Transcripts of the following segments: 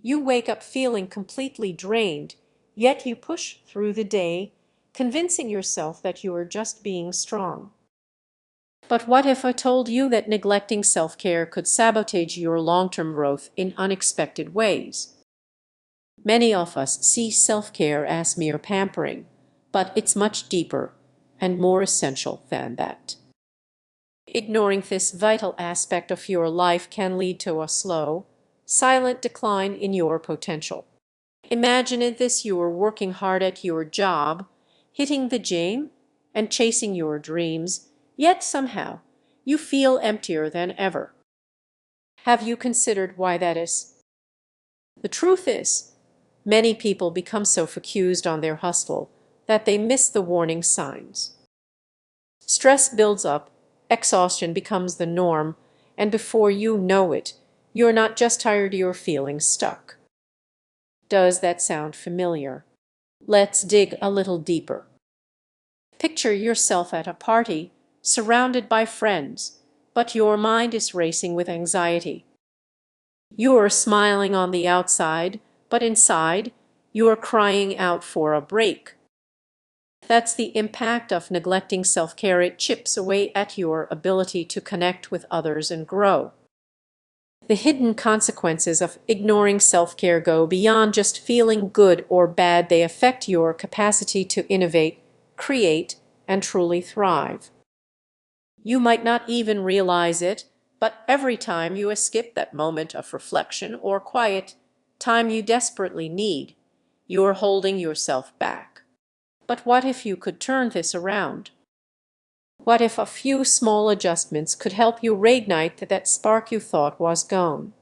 You wake up feeling completely drained, yet you push through the day, convincing yourself that you are just being strong. But what if I told you that neglecting self-care could sabotage your long-term growth in unexpected ways? Many of us see self-care as mere pampering, but it's much deeper and more essential than that. Ignoring this vital aspect of your life can lead to a slow, silent decline in your potential. Imagine this: you are working hard at your job, hitting the gym, and chasing your dreams, yet somehow you feel emptier than ever. Have you considered why that is? The truth is, many people become so focused on their hustle that they miss the warning signs. Stress builds up, exhaustion becomes the norm, and before you know it, you're not just tired, you're feeling stuck. Does that sound familiar? Let's dig a little deeper. Picture yourself at a party, surrounded by friends, but your mind is racing with anxiety. You are smiling on the outside, but inside, you are crying out for a break. That's the impact of neglecting self-care. It chips away at your ability to connect with others and grow. The hidden consequences of ignoring self-care go beyond just feeling good or bad. They affect your capacity to innovate, create, and truly thrive. You might not even realize it, but every time you skip that moment of reflection or quiet time you desperately need, you're holding yourself back. But what if you could turn this around? What if a few small adjustments could help you reignite that spark you thought was gone?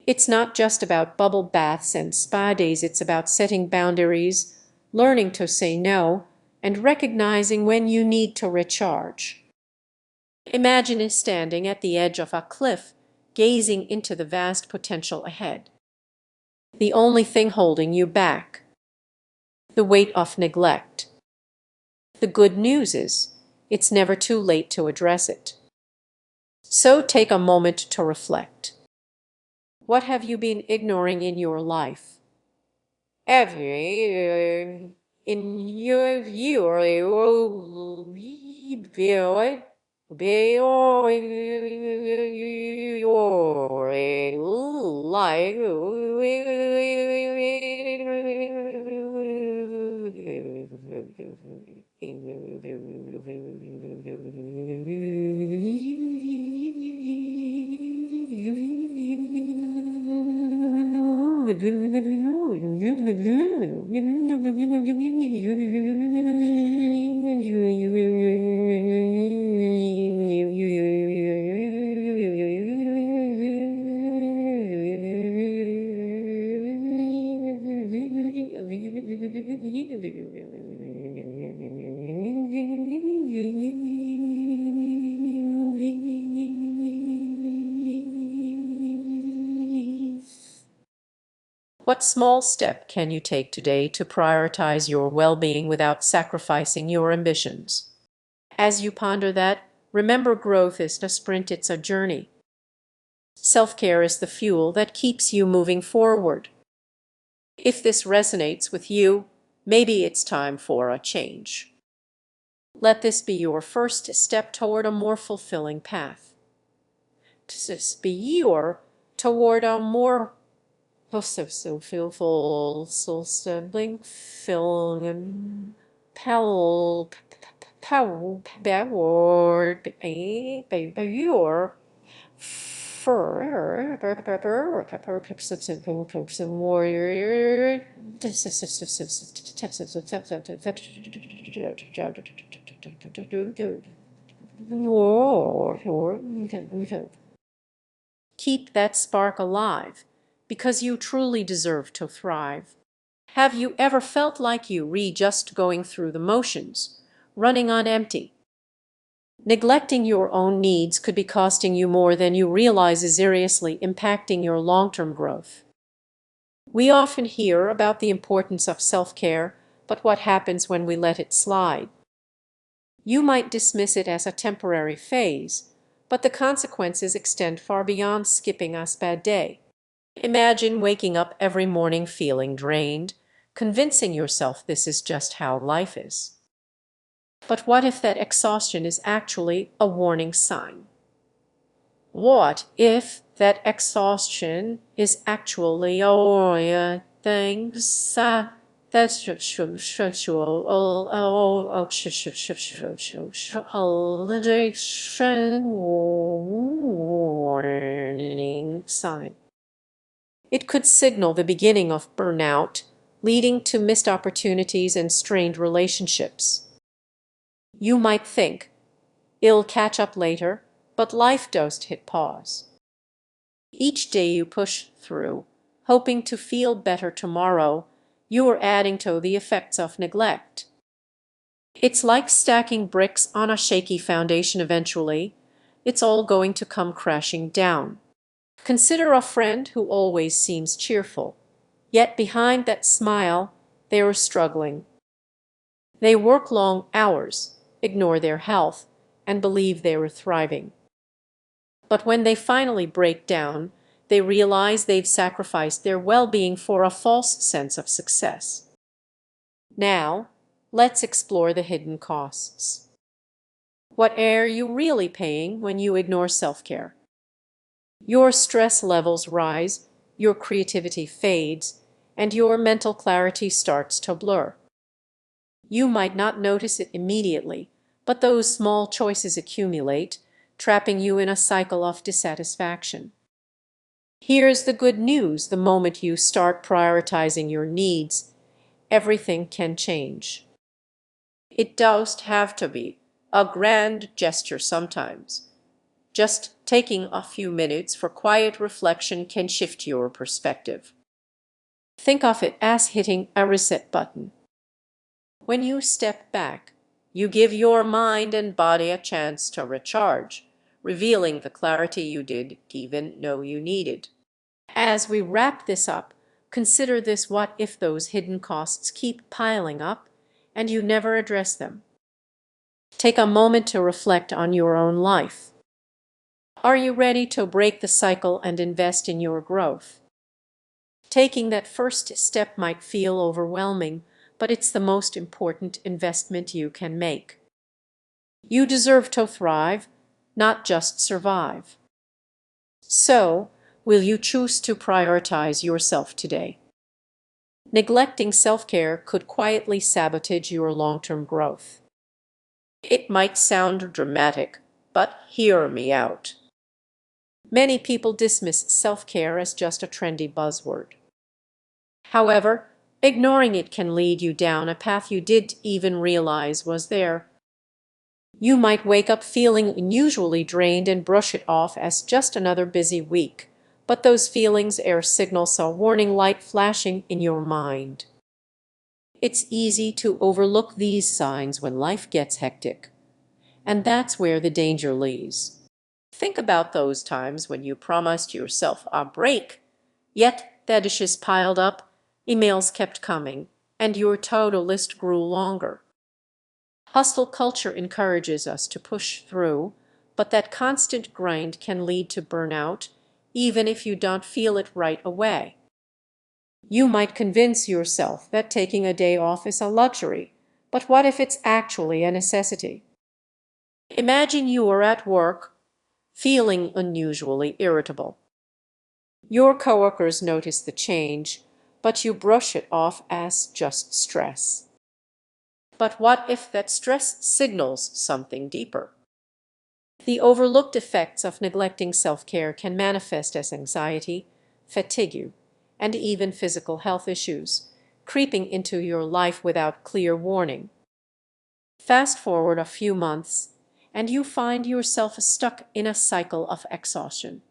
It's not just about bubble baths and spa days, it's about setting boundaries, learning to say no, and recognizing when you need to recharge. Imagine standing at the edge of a cliff, gazing into the vast potential ahead. The only thing holding you back: the weight of neglect. The good news is, it's never too late to address it. So take a moment to reflect. What have you been ignoring in your life? Every in your What small step can you take today to prioritize your well-being without sacrificing your ambitions? As you ponder that, remember, growth is a sprint, it's a journey. Self-care is the fuel that keeps you moving forward. If this resonates with you, maybe it's time for a change. Let this be your first step toward a more fulfilling path. This be your toward a more fulfillful, soul-stirring, filling, power, backward, your keep that spark alive, because you truly deserve to thrive. Have you ever felt like you were just going through the motions, running on empty? Neglecting your own needs could be costing you more than you realize, is seriously impacting your long-term growth. We often hear about the importance of self-care, but what happens when we let it slide? You might dismiss it as a temporary phase, but the consequences extend far beyond skipping a bad day. Imagine waking up every morning feeling drained, convincing yourself this is just how life is. But what if that exhaustion is actually a warning sign? What if that exhaustion is actually a things that's warning sign? It could signal the beginning of burnout, leading to missed opportunities and strained relationships. You might think, "It'll catch up later," but life does hit pause. Each day you push through, hoping to feel better tomorrow, you are adding to the effects of neglect. It's like stacking bricks on a shaky foundation eventually. It's all going to come crashing down. Consider a friend who always seems cheerful, yet behind that smile they are struggling. They work long hours, ignore their health, and believe they are thriving. But when they finally break down, they realize they've sacrificed their well-being for a false sense of success. Now, let's explore the hidden costs. What are you really paying when you ignore self-care? Your stress levels rise, your creativity fades, and your mental clarity starts to blur. You might not notice it immediately, but those small choices accumulate, trapping you in a cycle of dissatisfaction. Here's the good news: the moment you start prioritizing your needs, everything can change. It doesn't have to be a grand gesture sometimes. Just taking a few minutes for quiet reflection can shift your perspective. Think of it as hitting a reset button. When you step back, you give your mind and body a chance to recharge, revealing the clarity you didn't even know you needed. As we wrap this up, consider this: what if those hidden costs keep piling up and you never address them? Take a moment to reflect on your own life. Are you ready to break the cycle and invest in your growth? Taking that first step might feel overwhelming, but it's the most important investment you can make. You deserve to thrive, not just survive. So, will you choose to prioritize yourself today? Neglecting self-care could quietly sabotage your long-term growth. It might sound dramatic, but hear me out. Many people dismiss self-care as just a trendy buzzword. However, ignoring it can lead you down a path you didn't even realize was there. You might wake up feeling unusually drained and brush it off as just another busy week, but those feelings are signals, a warning light flashing in your mind. It's easy to overlook these signs when life gets hectic, and that's where the danger lies. Think about those times when you promised yourself a break, yet the dishes piled up, emails kept coming, and your to-do list grew longer. Hustle culture encourages us to push through, but that constant grind can lead to burnout, even if you don't feel it right away. You might convince yourself that taking a day off is a luxury, but what if it's actually a necessity? Imagine you are at work, feeling unusually irritable. Your coworkers notice the change, but you brush it off as just stress. But what if that stress signals something deeper? The overlooked effects of neglecting self-care can manifest as anxiety, fatigue, and even physical health issues, creeping into your life without clear warning. Fast forward a few months, and you find yourself stuck in a cycle of exhaustion.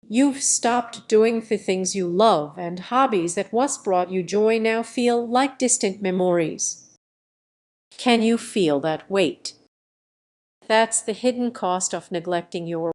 You've stopped doing the things you love, and hobbies that once brought you joy now feel like distant memories. Can you feel that weight? That's the hidden cost of neglecting your